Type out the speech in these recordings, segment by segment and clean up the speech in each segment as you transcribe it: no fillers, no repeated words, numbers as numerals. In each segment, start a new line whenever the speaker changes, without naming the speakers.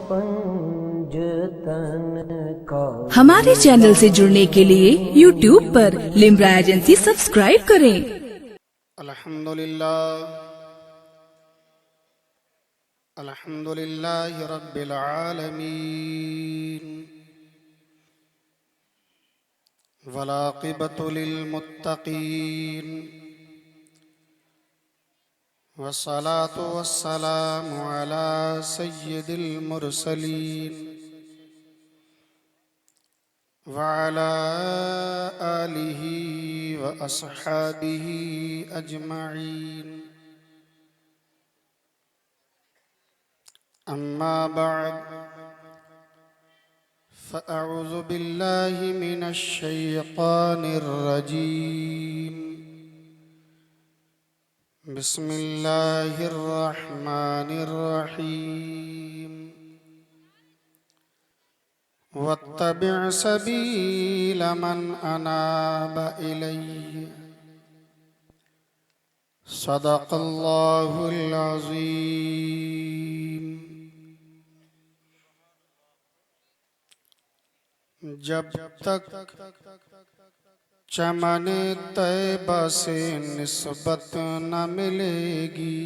पंजतन का।
हमारे चैनल से जुड़ने के लिए YouTube पर लिम्रा एजेंसी सब्सक्राइब करें।
अल्हम्दुलिल्लाह रब्बिल आलमीन वलाक़िबतु लिल मुत्तक़ीन वस्सलातु वस्सलामु अला सय्यिदिल मुरसलीन व अला आलिहि व अस्हाबिहि अजमईन। अम्मा बअद फ़अऊज़ु बिल्लाहि मिनश शैतानिर रजीम। बिस्मिल्लाहिर रहमानिर रहीम। वत्तबि' सबील मन अनाब इलैया। सदक़ल्लाहुल अज़ीम। जब तक चमने तैबा से निस्बत न मिलेगी,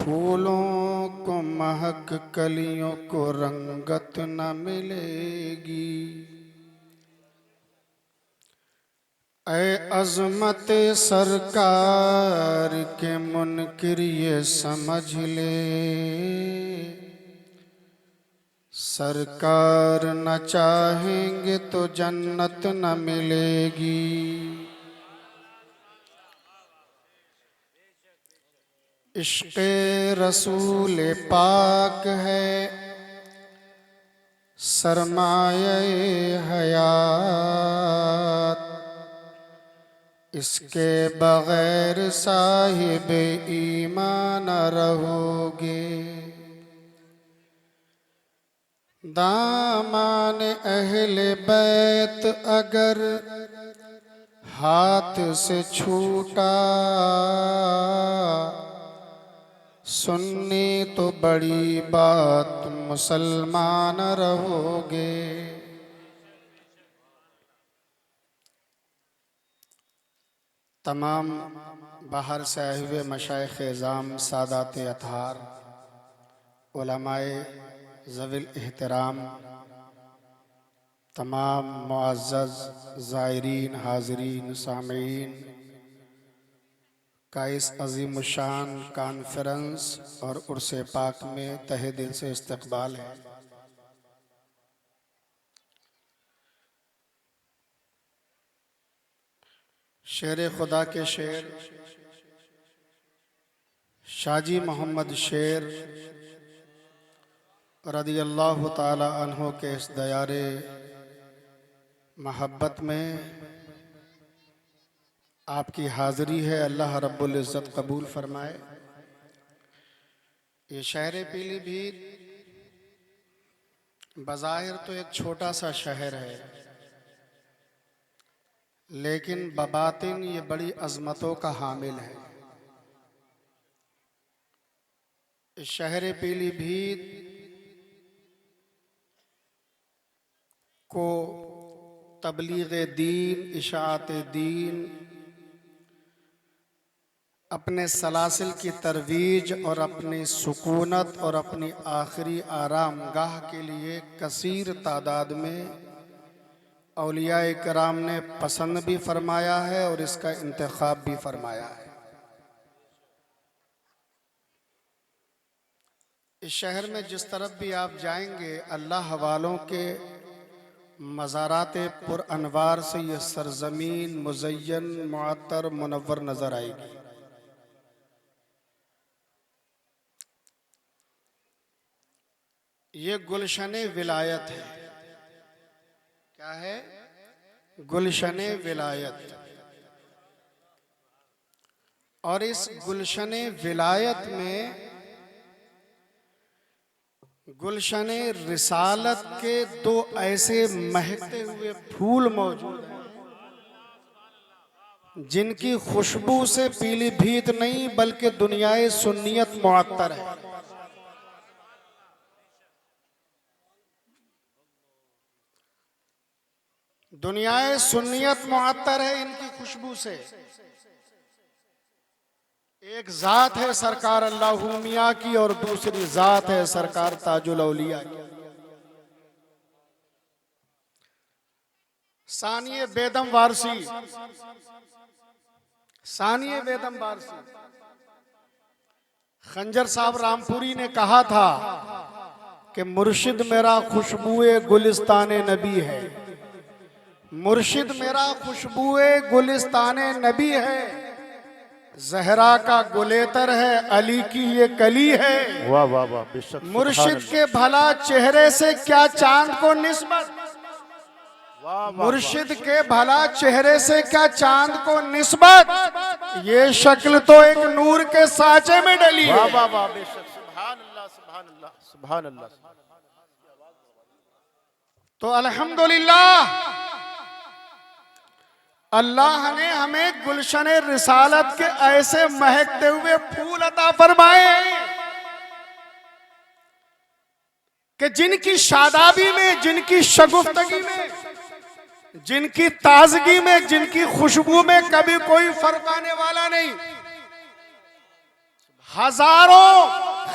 फूलों को महक कलियों को रंगत न मिलेगी। ऐ अज़मत सरकार के मुनकिर ये समझ ले, सरकार न चाहेंगे तो जन्नत न मिलेगी। इश्क़े रसूल पाक है सरमाये हयात, इसके बगैर साहिब ईमान रहोगे। दामान अहले बैत अगर हाथ से छूटा, सुन्नी तो बड़ी बात मुसलमान रहोगे। तमाम बाहर से आए हुए मशाइख़ एज़ाम, सादात अतहार, उलमाए ज़विल एहतराम, तमाम मुअज़्ज़ज़ ज़ायरीन, हाज़रीन, सामीईन का इस अज़ीमुश्शान कॉन्फ्रेंस और उर्से पाक में तहे दिल से इस्तक़बाल है। शेर खुदा के शेर शाजी मोहम्मद शेर रदियल्लाहु ताला अन्हो के इस दयारे महब्बत में आपकी हाज़िरी है। अल्लाह रब्बुल इज़्ज़त कबूल फरमाए। ये शहर पीलीभीत बज़ाहिर तो एक छोटा सा शहर है, लेकिन बबातिन ये बड़ी अज़मतों का हामिल है। इस शहर पीलीभीत को तबलीग दीन, इशाअत दीन, अपने सलासिल की तरवीज और अपनी सुकूनत और अपनी आखिरी आरामगाह के लिए कसीर तादाद में औलिया कराम ने पसंद भी फरमाया है और इसका इंतखाब भी फरमाया है। इस शहर में जिस तरफ भी आप जाएंगे, अल्लाह वालों के मज़ारात पुर अनवार से ये सरजमीन मुज़य्यन, मुअत्तर, मुनव्वर नजर आएगी। ये गुलशने विलायत है। क्या है? गुलशने विलायत। और इस गुलशने विलायत में गुलशने रिसालत के दो ऐसे महकते हुए फूल मौजूद हैं, जिनकी खुशबू से पीलीभीत नहीं बल्कि दुनियाए सुन्नियत मुअत्तर है। दुनियाए सुन्नियत मुअत्तर है इनकी खुशबू से। एक जात है सरकार अल्लाह मियां की और दूसरी जात है सरकार ताजुल औलिया की। सानिए बेदम वारसी, सानिए बेदम वारसी खंजर साहब रामपुरी ने कहा था कि मुर्शिद मेरा खुशबुए गुलिस्ताने नबी है। मुर्शिद मेरा खुशबुए गुलिस्ताने नबी है। जहरा का गुलेतर है, अली की ये कली है।
वाह वाह वाह, बेशक।
मुर्शिद के भला चेहरे से क्या चांद को निस्बत, मुर्शिद के भला चेहरे से क्या चांद को निस्बत, ये शक्ल तो एक नूर के साँचे में डली है।
वाह वाह वाह, बेशक। सुभान अल्लाह सुभान अल्लाह सुभान अल्लाह।
तो अल्हम्दुलिल्लाह अल्लाह ने हमें गुलशन रिसालत के ऐसे महकते हुए फूल अता फरमाए हैं कि जिनकी शादाबी में, जिनकी शगुफ्तगी में, जिनकी ताजगी में, जिनकी खुशबू में कभी कोई फर्क आने वाला नहीं। हजारों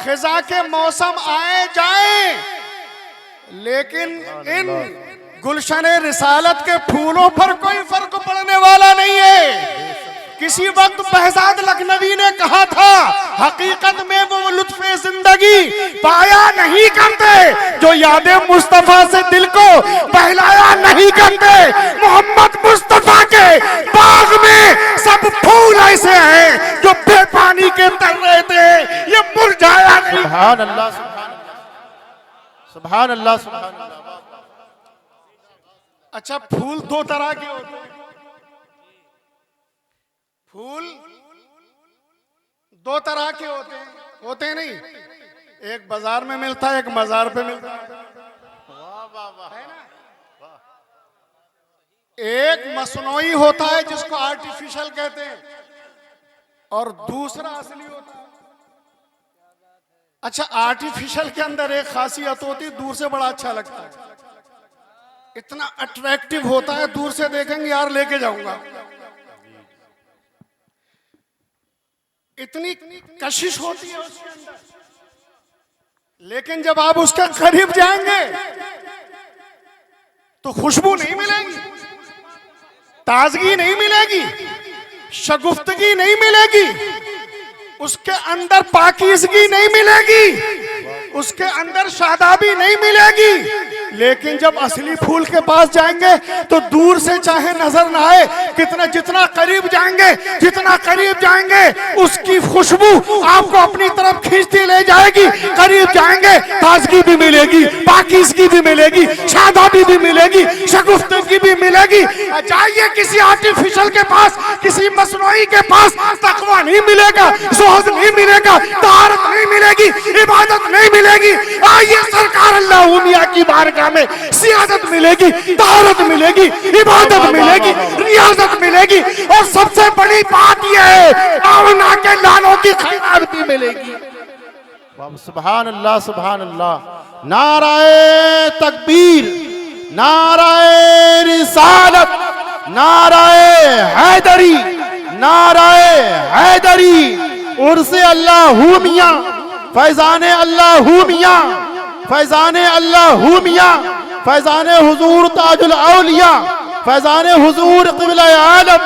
खिजा के मौसम आए जाएं, लेकिन इन गुलशन रिसालत के फूलों पर कोई फर्क पड़ने वाला नहीं है। किसी वक्त बहजाद लखनवी ने कहा था, हकीकत में वो लुत्फ़े जिंदगी पाया नहीं करते जो यादें मुस्तफा से दिल को बहलाया नहीं करते। मोहम्मद मुस्तफा के बाग में सब फूल ऐसे हैं जो बेपानी के तर रहे थे, ये मुरझाया नहीं।
सुभान अल्लाह सुभान अल्लाह सुभान अल्लाह।
अच्छा, फूल दो तरह के होते हैं। फूल दो तरह के होते हैं नहीं, एक बाजार में मिलता है, एक मजार पे मिलता है।
वाह वाह वाह,
है ना? एक मसनूई होता है जिसको आर्टिफिशियल कहते हैं, और दूसरा असली होता है। अच्छा, आर्टिफिशियल के अंदर एक खासियत होती है, दूर से बड़ा अच्छा लगता है, इतना अट्रैक्टिव होता है, दूर से देखेंगे यार लेके जाऊंगा, इतनी कशिश होती है उसके अंदर। लेकिन जब आप उसके करीब जाएंगे तो खुशबू नहीं मिलेगी, ताजगी नहीं मिलेगी, शगुफ्तगी नहीं मिलेगी, उसके अंदर पाकीज़गी नहीं मिलेगी, उसके अंदर शादाबी नहीं मिलेगी। लेकिन जब असली फूल के पास जाएंगे तो दूर से चाहे नजर ना आए, कितना जितना करीब जाएंगे, जितना करीब जाएंगे उसकी खुशबू आपको अपनी तरफ खींचती ले जाएगी। करीब जाएंगे ताजगी भी मिलेगी, पाकीज़गी भी मिलेगी, शादाबी भी मिलेगी, शगुफ्तगी भी मिलेगी। जाइए किसी आर्टिफिशियल के पास, किसी मसनूई के पास, तकवा नहीं मिलेगा, ज़ुहद नहीं मिलेगा, तहारत नहीं मिलेगी, इबादत नहीं मिलेगी। आइए सरकार अल्लाह मियां की बारगाह में सियादत मिलेगी, तहारत मिलेगी, इबादत मिलेगी, रियाजत मिलेगी, और सबसे बड़ी बात यह है आमना के लालों की खैरात भी मिलेगी।
सुभान अल्लाह सुभान अल्लाह। नाराए तकबीर, नाराए रिसालत, नाराए हैदरी, नाराए हैदरी, उर्से अल्लाह मियां, फैजाने अल्लाह मियां, फैजाने अल्लाह मियां, फैजाने हुजूर ताजुल औलिया, फैजाने हुजूर क़िबला आलम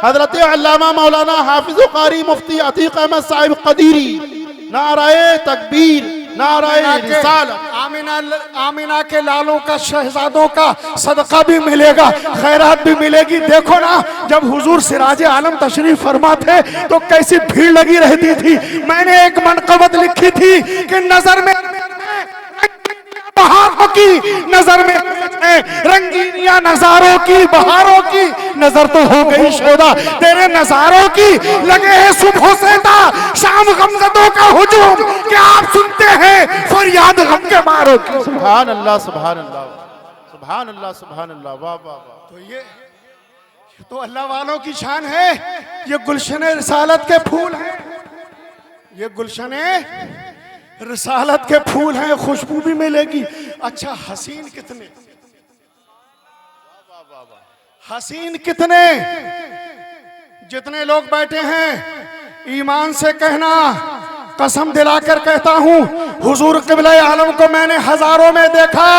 हजरत अल्लामा मौलाना हाफिज कारी मुफ्ती अतीक अहमद साहिब कदीरी। नाराए तकबीर, नाराए रिसालत।
आमिना के लालों का, शहजादों का सदका भी मिलेगा, खैरात भी मिलेगी। देखो ना, जब हुजूर सिराज आलम तशरीफ फरमा थे तो कैसी भीड़ लगी रहती थी। मैंने एक मनक़बत लिखी थी कि नजर में बहारों की, नजर में रंगीनिया नजारों की, बहारों की नजर तो हो गई शोदा, तेरे नजारों की लगे है सुबह से था शाम गमजदों का हुजूम, क्या आप सुनते हैं फरियाद गम के मारों की।
सुभान अल्लाह सुभान अल्लाह सुभान अल्लाह सुभान अल्लाह। वाह वाह वाह।
तो ये तो अल्लाह वालों की शान है। ये गुलशन रिसालत के फूल हैं, ये गुलशन रिसालत के फूल हैं, खुशबू भी मिलेगी। अच्छा हसीन कितने, हसीन कितने, जितने लोग बैठे हैं ईमान से कहना, कसम दिलाकर कहता हूँ हुजूर क़िबला आलम को मैंने हजारों में देखा,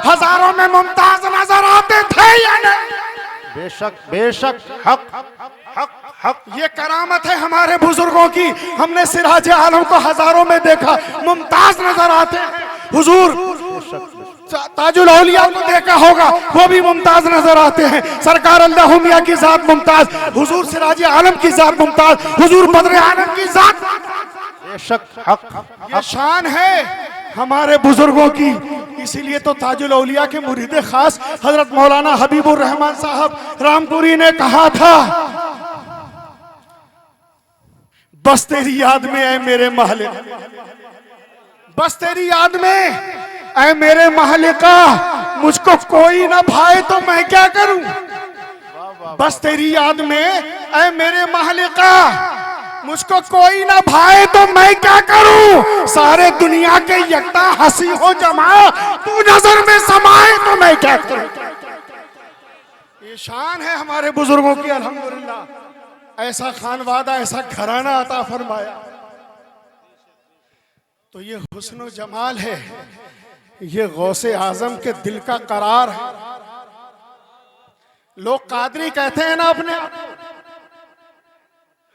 हजारों में मुमताज नजर आते थे या नहीं?
बेशक बेशक, हक हक हक।
ये करामत है हमारे बुजुर्गों की। हमने सिराज आलम को हजारों में देखा, मुमताज नजर आते हैं। हुजूर ताजुल औलिया को देखा होगा, वो भी मुमताज नजर आते हैं। सरकार अल्लाह मियां की जात मुमताज, हुजूर सिराज आलम की जात मुमताज, हुजूर बद्र आलम की जात।
बेशक हक
ये शान है हमारे बुजुर्गों की। इसीलिए तो ताजुल औलिया के मुरीद खास हजरत मौलाना हबीबुर रहमान साहब रामपुरी ने कहा था, बस तेरी याद में ऐ मेरे महले, बस तेरी याद में ऐ मेरे महले का, मुझको कोई ना भाए तो मैं क्या करूं। बस तेरी याद में ऐ मेरे महले का, मुझको कोई ना भाए तो मैं क्या करूं। सारे दुनिया के यकता हंसी हो जमा, तू नजर में समाए तो मैं क्या करूं। ये शान है हमारे बुजुर्गों की। अल्हम्दुलिल्लाह ऐसा खानवादा, ऐसा घराना अता फरमाया। तो ये हुस्न जमाल है, ये गौसे आजम के दिल का करार है। लोग कादरी कहते हैं ना अपने,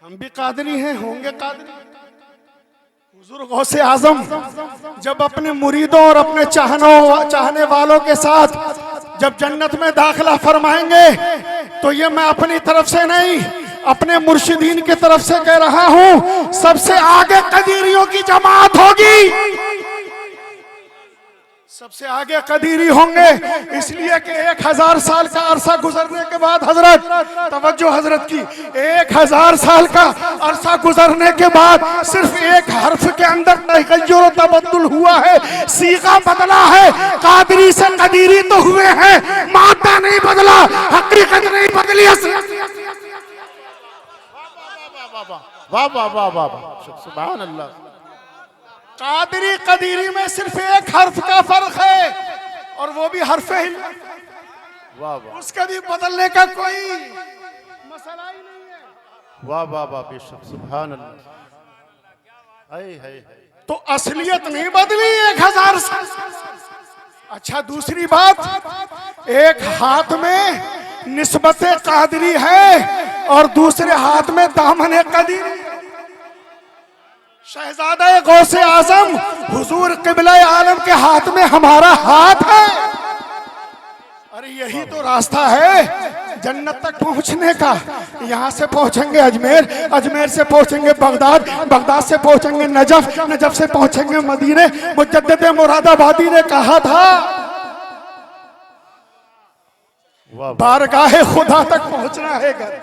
हम भी कादरी हैं, होंगे कादरी। हुजूर गौसे आजम जब अपने मुरीदों और अपने चाहने वालों के साथ जब जन्नत में दाखिला फरमाएंगे, तो ये मैं अपनी तरफ से नहीं, अपने मुर्शिदीन की तरफ से कह रहा हूं, सबसे आगे कदीरियों की जमात होगी, सबसे आगे कदीरी होंगे। इसलिए कि 1000 साल का अरसा गुजरने के बाद, हजरत तवज्जो हजरत की, 1000 साल का अरसा गुजरने के बाद सिर्फ एक हर्फ के अंदर तगय्युर और तबद्दुल हुआ है, सीगा बदला है। कादरी से कदीरी तो हुए हैं, मादा नहीं बदला, हकीकत नहीं बदली।
वाह वाह वाह वाह वाह, सुभान अल्लाह।
कादरी कदीरी में सिर्फ एक हर्फ का फर्क है, और वो भी हर्फ ही,
वाह वाह,
उसका भी बदलने का कोई मसला ही नहीं है।
वाह वाह वाह, बेशक सुभान अल्लाह। हाय हाय हाय,
तो असलियत नहीं बदली 1000 साल। अच्छा दूसरी बात, एक हाथ में निस्बत कादरी है और दूसरे हाथ में दामन कदीरी। शहजादा गौसे आजम हुजूर क़िबला आलम के हाथ में हमारा हाथ है। अरे यही तो रास्ता है जन्नत तक पहुंचने का। यहाँ से पहुंचेंगे अजमेर, अजमेर से पहुंचेंगे बगदाद, बगदाद से पहुंचेंगे नजफ, नजफ से पहुंचेंगे मदीने। मुजद्दिद मुरादाबादी ने कहा था, बारगाहे खुदा तक पहुंचना है घर,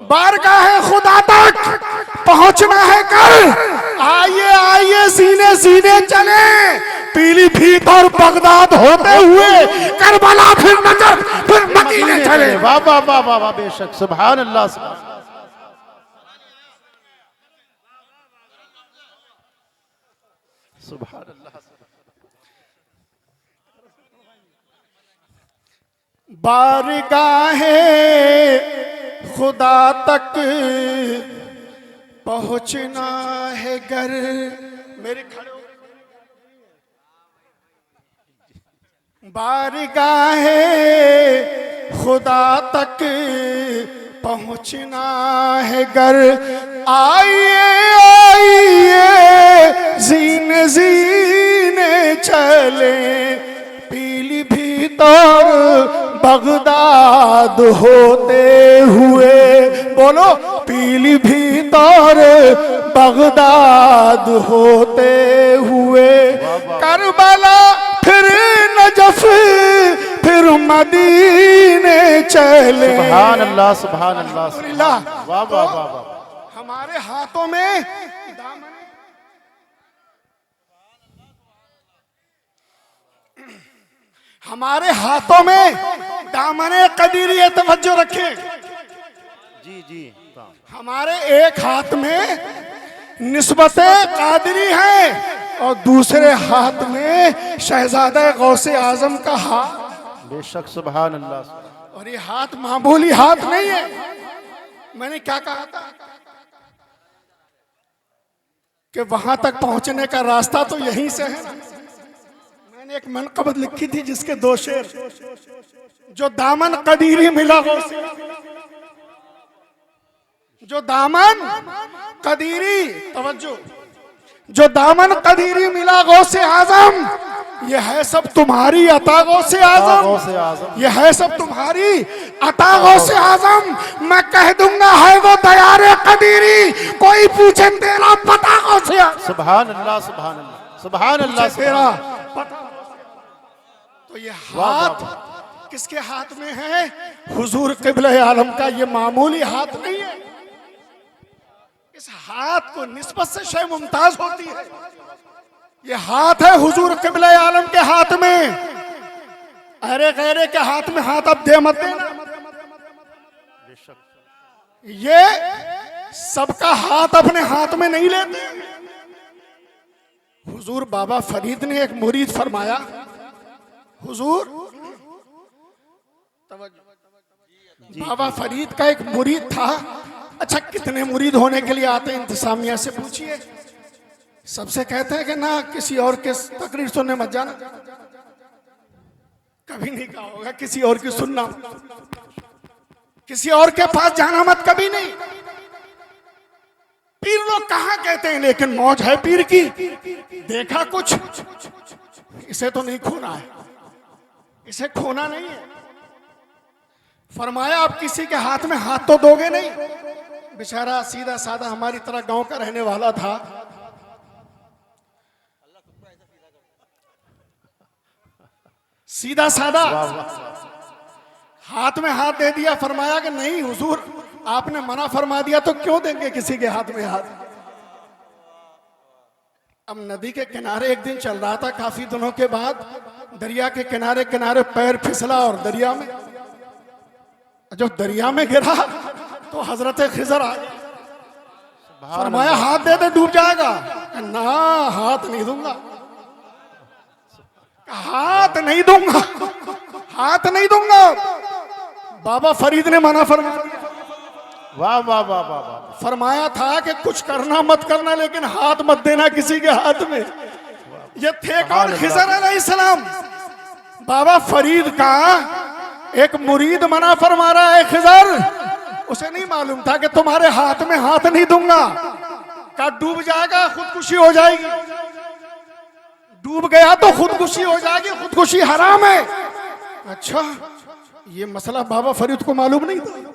बारगाहे खुदा तक पहुंचना है कल। आइए आइए सीने सीने चले, पीलीभीत और बगदाद होते हुए करबला, फिर नजफ, फिर मदीने चले।
वाह वाह वाह वाह वाह, बेशक सुभान अल्लाह। सुभान अल्लाह।
बारगाहे खुदा तक पहुंचना है घर। मेरे खड़े बारगाहे खुदा तक पहुंचना है घर। आइए आइए जीने जीने चले, पीलीभीत और बगदाद होते हुए। बोलो, पीलीभीत और बगदाद होते हुए, करबला फिर नजफ फिर मदीने चले।
सुभान अल्लाह सुभान अल्लाह। वाह वाह वाह वाह।
हमारे हाथों में दामन, हमारे हाथों में दामने कदीरी तवज्जो रखें।
जी जी
हमारे एक हाथ में निस्बते कादरी है और दूसरे हाथ में शहजादा गौसे आजम का हाथ।
बेशक सुभान अल्लाह।
और ये हाथ मामूली हाथ नहीं है। मैंने क्या कहा था कि वहां तक पहुंचने का रास्ता तो यहीं से है। मैंने एक मनकबत लिखी थी जिसके 2 शेर, जो दामन कदीरी मिला गौसे, जो दामन कदीरी, तवज्जो, जो दामन कदीरी मिला गौसे आजम, ये है सब तुम्हारी अता गौसे आजम, ये है सब तुम्हारी अता गौसे आजम। मैं कह दूंगा है वो दयारे कदीरी, कोई पूछे तेरा पता गौसे आजम।
सुभान अल्लाह सुभान अल्लाह सुभान अल्लाह।
तेरा पता। तो ये हाथ किसके हाथ में है? हुजूर क़िबले आलम का। ये मामूली हाथ नहीं है। इस हाथ को निस्बत से शय मुमताज होती है। ये हाथ है हुजूर क़िबले आलम के हाथ में। अरे गैरे के हाथ में हाथ अब दे मत देना। ये सबका हाथ अपने हाथ में नहीं लेते। हुजूर बाबा फरीद ने एक मुरीद फरमाया, हुजूर बाबा फरीद का एक मुरीद था। अच्छा, कितने मुरीद होने के लिए आते हैं? इंतजामिया से पूछिए। सबसे कहते हैं कि ना किसी और के तकरीर सुनने मत जाना। कभी नहीं कहा होगा किसी और की सुनना, किसी और के पास जाना मत, कभी नहीं। पीर लोग कहाँ कहते हैं, लेकिन मौज है पीर की। देखा कुछ, इसे तो नहीं खोना है, इसे खोना नहीं है। फरमाया आप किसी के हाथ में हाथ तो दोगे नहीं। बेचारा सीधा साधा हमारी तरह गांव का रहने वाला था। सीधा साधा हाथ में हाथ दे दिया। फरमाया कि नहीं हुजूर, आपने मना फरमा दिया तो क्यों देंगे किसी के हाथ में हाथ। अब नदी के किनारे एक दिन चल रहा था, काफी दिनों के बाद। दरिया के किनारे किनारे पैर फिसला और दरिया में, जो दरिया में गिरा तो हजरत खिजर आ गए। फरमाया हाथ दे दे, डूब जाएगा। ना, हाथ नहीं दूंगा, हाथ नहीं दूंगा, हाथ नहीं दूंगा। बाबा फरीद ने मना फरमाया।
वाह वाह वाह वाह वाह।
फरमाया था कि कुछ करना मत करना, लेकिन हाथ मत देना किसी के हाथ में। ये थे कौन? खिजर अलैहिस्सलाम। बाबा फरीद का एक मुरीद मना फरमा रहा है, खिजर। उसे नहीं मालूम था कि तुम्हारे हाथ में हाथ नहीं दूंगा, का डूब जाएगा, खुदकुशी हो जाएगी। डूब गया तो खुदकुशी हो जाएगी, खुदकुशी हराम है। अच्छा, ये मसला बाबा फरीद को मालूम नहीं था।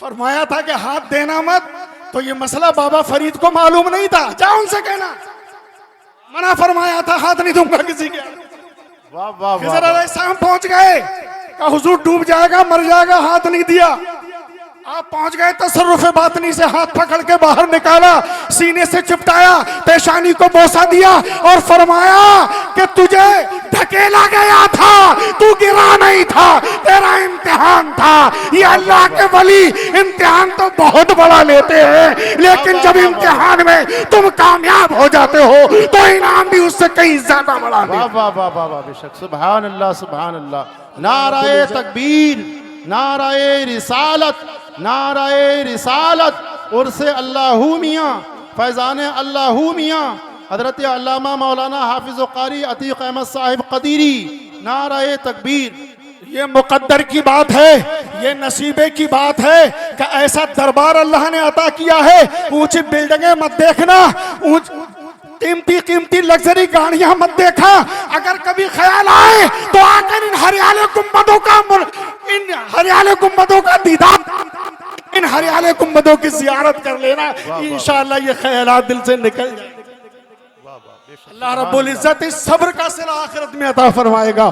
फरमाया था कि हाथ देना मत, तो ये मसला बाबा फरीद को मालूम नहीं था। जाओ उनसे कहना, मना फरमाया था, हाथ नहीं दूंगा किसी के।
वाह वाह
खिजर अलैहिस्सलाम पहुंच गए, कहा हुजूर डूब जाएगा, मर जाएगा, हाथ नहीं दिया। आप पहुंच गए, तसर्रुफ़ बातनी से हाथ पकड़ के बाहर निकाला, सीने से चिपटाया, पेशानी को बोसा दिया और फरमाया कि तुझे ढकेला गया था, तू गिरा नहीं था, तेरा इम्तिहान था। ये अल्लाह के वली इम्तिहान तो बहुत बड़ा लेते हैं, लेकिन जब इम्तिहान में तुम कामयाब हो जाते हो तो इनाम भी उससे कहीं ज्यादा बड़ा।
वाह वाह वाह वाह वाह। बेशक सुभान अल्लाह सुभान अल्लाह। नाराए तकबीर, नाराए रिसालत, नाराए रिसालत। उर्से अल्लाहू मियाँ, फैज़ान अल्लाहू मियाँ, हज़रत अल्लामा मौलाना हाफिज़ कारी अतीक़ अहमद साहिब कदीरी। नाराए तकबीर।
ये मुकद्दर की बात है, ये नसीबे की बात है कि ऐसा दरबार अल्लाह ने अता किया है। ऊंची बिल्डिंगें मत देखना, कीमती कीमती लग्जरी गाड़ियां मत देखा। अगर कभी ख्याल आए तो आकर इन हरियाले गुम्बदों का दीदार, इन हरियाले गुम्बदों की जियारत कर लेना। इंशाअल्लाह ये ख्यालात दिल से निकल जाए। अल्लाह रब्बुल इज्जत इस सब्र का सिला आखिरत में अता फरमाएगा।